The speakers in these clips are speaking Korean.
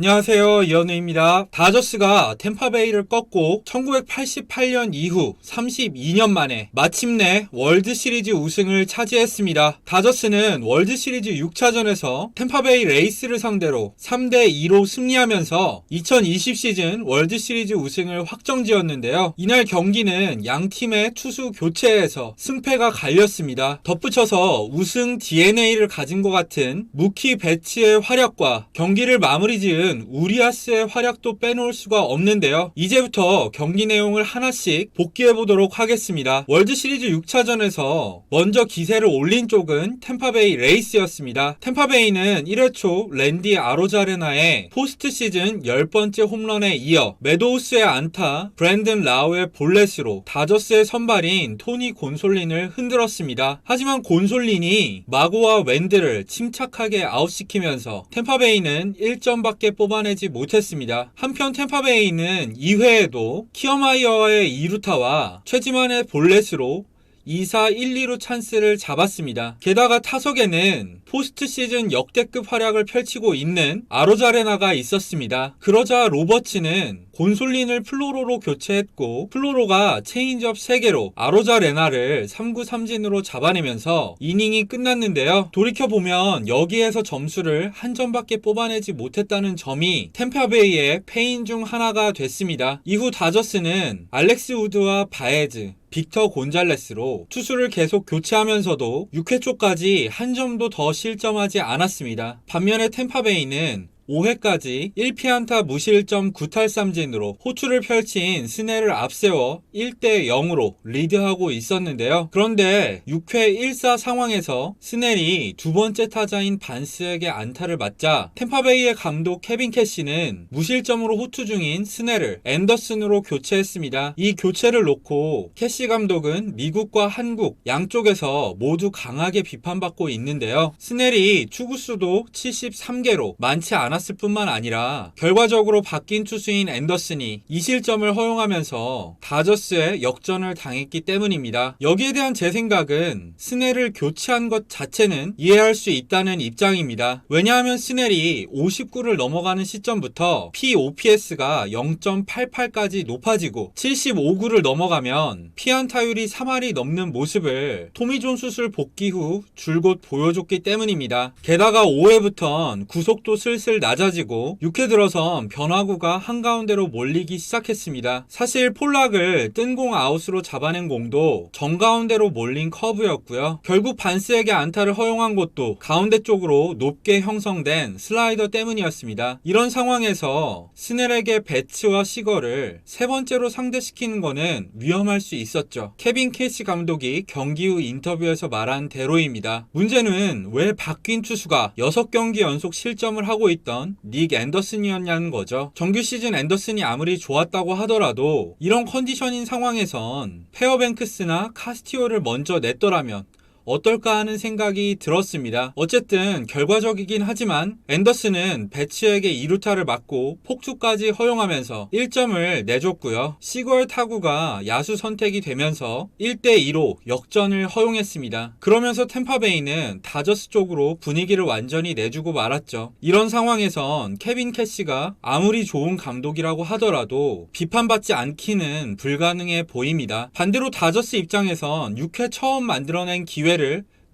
안녕하세요, 이현우입니다. 다저스가 템파베이를 꺾고 1988년 이후 32년 만에 마침내 월드시리즈 우승을 차지했습니다. 다저스는 월드시리즈 6차전에서 템파베이 레이스를 상대로 3대2로 승리하면서 2020 시즌 월드시리즈 우승을 확정지었는데요. 이날 경기는 양 팀의 투수 교체에서 승패가 갈렸습니다. 덧붙여서 우승 DNA를 가진 것 같은 무키 배츠의 활약과 경기를 마무리 지은 우리아스의 활약도 빼놓을 수가 없는데요. 이제부터 경기 내용을 하나씩 복귀해보도록 하겠습니다. 월드시리즈 6차전에서 먼저 기세를 올린 쪽은 템파베이 레이스였습니다. 템파베이는 1회 초 랜디 아로자레나의 포스트 시즌 10번째 홈런에 이어 매도우스의 안타, 브랜든 라우의 볼넷으로 다저스의 선발인 토니 곤솔린을 흔들었습니다. 하지만 곤솔린이 마고와 웬드를 침착하게 아웃시키면서 템파베이는 1점밖에 뽑아내지 못했습니다. 한편 템파베이는 2회에도 키어마이어의 2루타와 최지만의 볼넷으로 2사 1, 2루 찬스를 잡았습니다. 게다가 타석에는 포스트 시즌 역대급 활약을 펼치고 있는 아로자레나가 있었습니다. 그러자 로버츠는 곤솔린을 플로로로 교체했고 플로로가 체인지업 3개로 아로자레나를 3구 3진으로 잡아내면서 이닝이 끝났는데요. 돌이켜보면 여기에서 점수를 한 점밖에 뽑아내지 못했다는 점이 템파베이의 패인 중 하나가 됐습니다. 이후 다저스는 알렉스 우드와 바에즈, 빅터 곤잘레스로 투수를 계속 교체하면서도 6회 초까지 한 점도 더 실점하지 않았습니다. 반면에 템파베이는 5회까지 1피안타 무실점 9탈삼진으로 호투를 펼친 스넬을 앞세워 1대0으로 리드하고 있었는데요. 그런데 6회 1사 상황에서 스넬이 두 번째 타자인 반스에게 안타를 맞자 템파베이의 감독 케빈 캐시는 무실점으로 호투 중인 스넬을 앤더슨으로 교체했습니다. 이 교체를 놓고 캐시 감독은 미국과 한국 양쪽에서 모두 강하게 비판받고 있는데요. 스넬이 투구수도 73개로 많지 않았습니다. 않았을 뿐만 아니라 결과적으로 바뀐 투수인 앤더슨이 2실점을 허용하면서 다저스에 역전을 당했기 때문입니다. 여기에 대한 제 생각은 스넬을 교체한 것 자체는 이해할 수 있다는 입장입니다. 왜냐하면 스넬이 59를 넘어가는 시점부터 POPS가 0.88까지 높아지고 75구를 넘어가면 피안타율이 3할이 넘는 모습을 토미존 수술 복귀 후 줄곧 보여줬기 때문입니다. 게다가 5회부턴 구속도 슬슬 낮아지고 6회 들어선 변화구가 한가운데로 몰리기 시작했습니다. 사실 폴락을 뜬공 아웃으로 잡아낸 공도 정가운데로 몰린 커브였고요. 결국 반스에게 안타를 허용한 것도 가운데 쪽으로 높게 형성된 슬라이더 때문이었습니다. 이런 상황에서 스넬에게 배츠와 시거를 세 번째로 상대시키는 거는 위험할 수 있었죠. 케빈 캐시 감독이 경기 후 인터뷰에서 말한 대로입니다. 문제는 왜 바뀐 투수가 6경기 연속 실점을 하고 있던 닉 앤더슨이었냐는 거죠. 정규 시즌 앤더슨이 아무리 좋았다고 하더라도 이런 컨디션인 상황에선 페어뱅크스나 카스티오를 먼저 냈더라면 어떨까 하는 생각이 들었습니다. 어쨌든 결과적이긴 하지만 앤더슨은 배츠에게 2루타를 맞고 폭투까지 허용하면서 1점을 내줬고요. 시걸 타구가 야수 선택이 되면서 1대2로 역전을 허용했습니다. 그러면서 템파베이는 다저스 쪽으로 분위기를 완전히 내주고 말았죠. 이런 상황에선 케빈 캐시가 아무리 좋은 감독이라고 하더라도 비판받지 않기는 불가능해 보입니다. 반대로 다저스 입장에선 6회 처음 만들어낸 기회를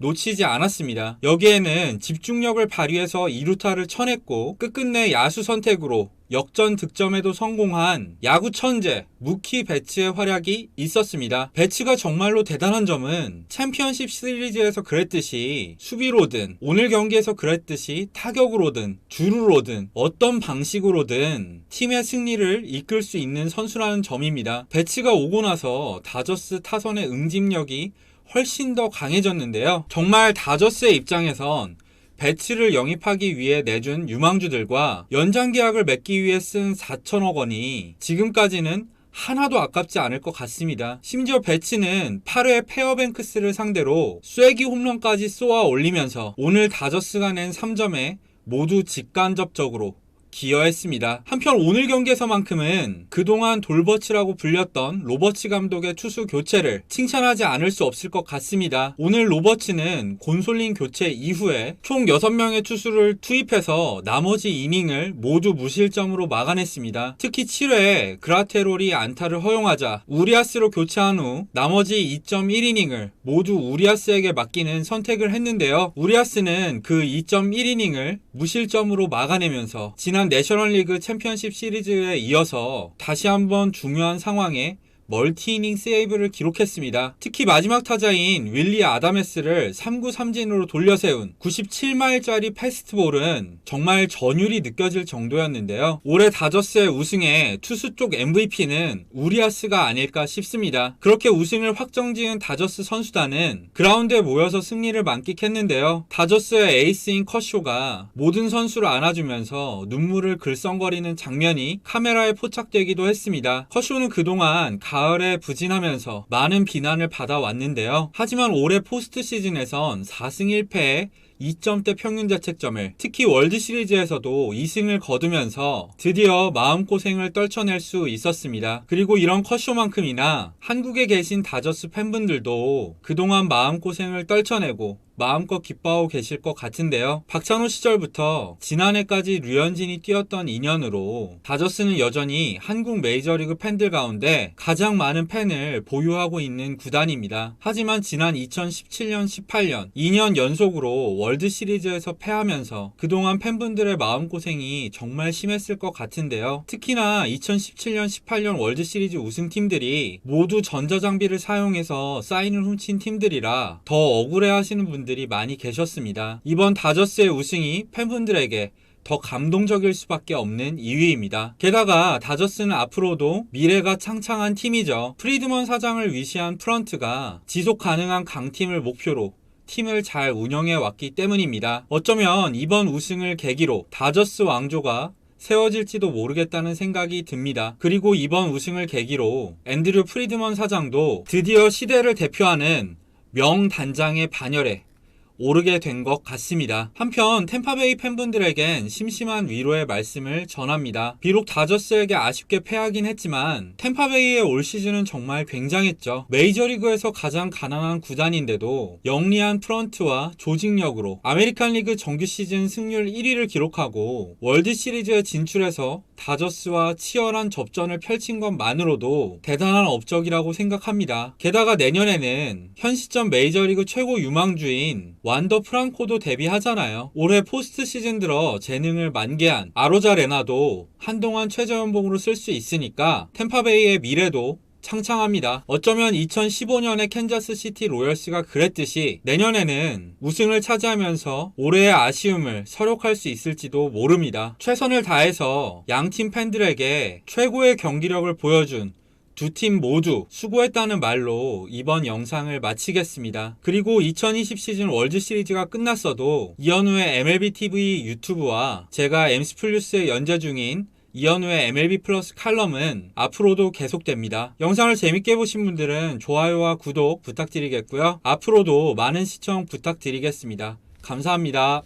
놓치지 않았습니다. 여기에는 집중력을 발휘해서 2루타를 쳐냈고 끝끝내 야수 선택으로 역전 득점에도 성공한 야구 천재 무키 배츠의 활약이 있었습니다. 배츠가 정말로 대단한 점은 챔피언십 시리즈에서 그랬듯이 수비로든 오늘 경기에서 그랬듯이 타격으로든 주루로든 어떤 방식으로든 팀의 승리를 이끌 수 있는 선수라는 점입니다. 배츠가 오고 나서 다저스 타선의 응집력이 훨씬 더 강해졌는데요. 정말 다저스의 입장에선 배츠를 영입하기 위해 내준 유망주들과 연장 계약을 맺기 위해 쓴 4천억 원이 지금까지는 하나도 아깝지 않을 것 같습니다. 심지어 배츠는 8회 페어뱅크스를 상대로 쐐기 홈런까지 쏘아 올리면서 오늘 다저스가 낸 3점에 모두 직간접적으로 기여했습니다. 한편 오늘 경기에서만큼은 그동안 돌버츠라고 불렸던 로버츠 감독의 투수 교체를 칭찬하지 않을 수 없을 것 같습니다. 오늘 로버츠는 곤솔린 교체 이후에 총 6명의 투수를 투입해서 나머지 이닝을 모두 무실점으로 막아냈습니다. 특히 7회에 그라테롤이 안타를 허용하자 우리아스로 교체한 후 나머지 2.1이닝을 모두 우리아스에게 맡기는 선택을 했는데요. 우리아스는 그 2.1이닝을 무실점으로 막아내면서 지난 내셔널리그 챔피언십 시리즈에 이어서 다시 한번 중요한 상황에 멀티이닝 세이브를 기록했습니다. 특히 마지막 타자인 윌리 아다메스를 3구 3진으로 돌려세운 97마일짜리 패스트볼은 정말 전율이 느껴질 정도였는데요. 올해 다저스의 우승에 투수 쪽 MVP는 우리아스가 아닐까 싶습니다. 그렇게 우승을 확정지은 다저스 선수단은 그라운드에 모여서 승리를 만끽했는데요. 다저스의 에이스인 커쇼가 모든 선수를 안아주면서 눈물을 글썽거리는 장면이 카메라에 포착되기도 했습니다. 커쇼는 그동안 가을에 부진하면서 많은 비난을 받아왔는데요. 하지만 올해 포스트 시즌에선 4승 1패에 2점대 평균 자책점을, 특히 월드시리즈에서도 2승을 거두면서 드디어 마음고생을 떨쳐낼 수 있었습니다. 그리고 이런 컷쇼만큼이나 한국에 계신 다저스 팬분들도 그동안 마음고생을 떨쳐내고 마음껏 기뻐하고 계실 것 같은데요. 박찬호 시절부터 지난해까지 류현진이 뛰었던 인연으로 다저스는 여전히 한국 메이저리그 팬들 가운데 가장 많은 팬을 보유하고 있는 구단입니다. 하지만 지난 2017년, 18년 2년 연속으로 월드시리즈에서 패하면서 그동안 팬분들의 마음고생이 정말 심했을 것 같은데요. 특히나 2017년, 18년 월드시리즈 우승팀들이 모두 전자장비를 사용해서 사인을 훔친 팀들이라 더 억울해하시는 분들이 많이 계셨습니다. 이번 다저스의 우승이 팬분들에게 더 감동적일 수밖에 없는 이유입니다. 게다가 다저스는 앞으로도 미래가 창창한 팀이죠. 프리드먼 사장을 위시한 프런트가 지속 가능한 강팀을 목표로 팀을 잘 운영해 왔기 때문입니다. 어쩌면 이번 우승을 계기로 다저스 왕조가 세워질지도 모르겠다는 생각이 듭니다. 그리고 이번 우승을 계기로 앤드류 프리드먼 사장도 드디어 시대를 대표하는 명단장의 반열에 오르게 된 것 같습니다. 한편 템파베이 팬분들에겐 심심한 위로의 말씀을 전합니다. 비록 다저스에게 아쉽게 패하긴 했지만 템파베이의 올 시즌은 정말 굉장했죠. 메이저리그에서 가장 가난한 구단인데도 영리한 프런트와 조직력으로 아메리칸 리그 정규 시즌 승률 1위를 기록하고 월드시리즈에 진출해서 다저스와 치열한 접전을 펼친 것만으로도 대단한 업적이라고 생각합니다. 게다가 내년에는 현 시점 메이저리그 최고 유망주인 완더 프랑코도 데뷔하잖아요. 올해 포스트 시즌 들어 재능을 만개한 아로자 레나도 한동안 최저연봉으로 쓸 수 있으니까 템파베이의 미래도 창창합니다. 어쩌면 2015년에 캔자스시티 로열스가 그랬듯이 내년에는 우승을 차지하면서 올해의 아쉬움을 서력할 수 있을지도 모릅니다. 최선을 다해서 양팀 팬들에게 최고의 경기력을 보여준 두 팀 모두 수고했다는 말로 이번 영상을 마치겠습니다. 그리고 2020 시즌 월드시리즈가 끝났어도 이현우의 MLBTV 유튜브와 제가 엠스플루스에 연재 중인 이현우의 MLB 플러스 칼럼은 앞으로도 계속됩니다. 영상을 재밌게 보신 분들은 좋아요와 구독 부탁드리겠고요. 앞으로도 많은 시청 부탁드리겠습니다. 감사합니다.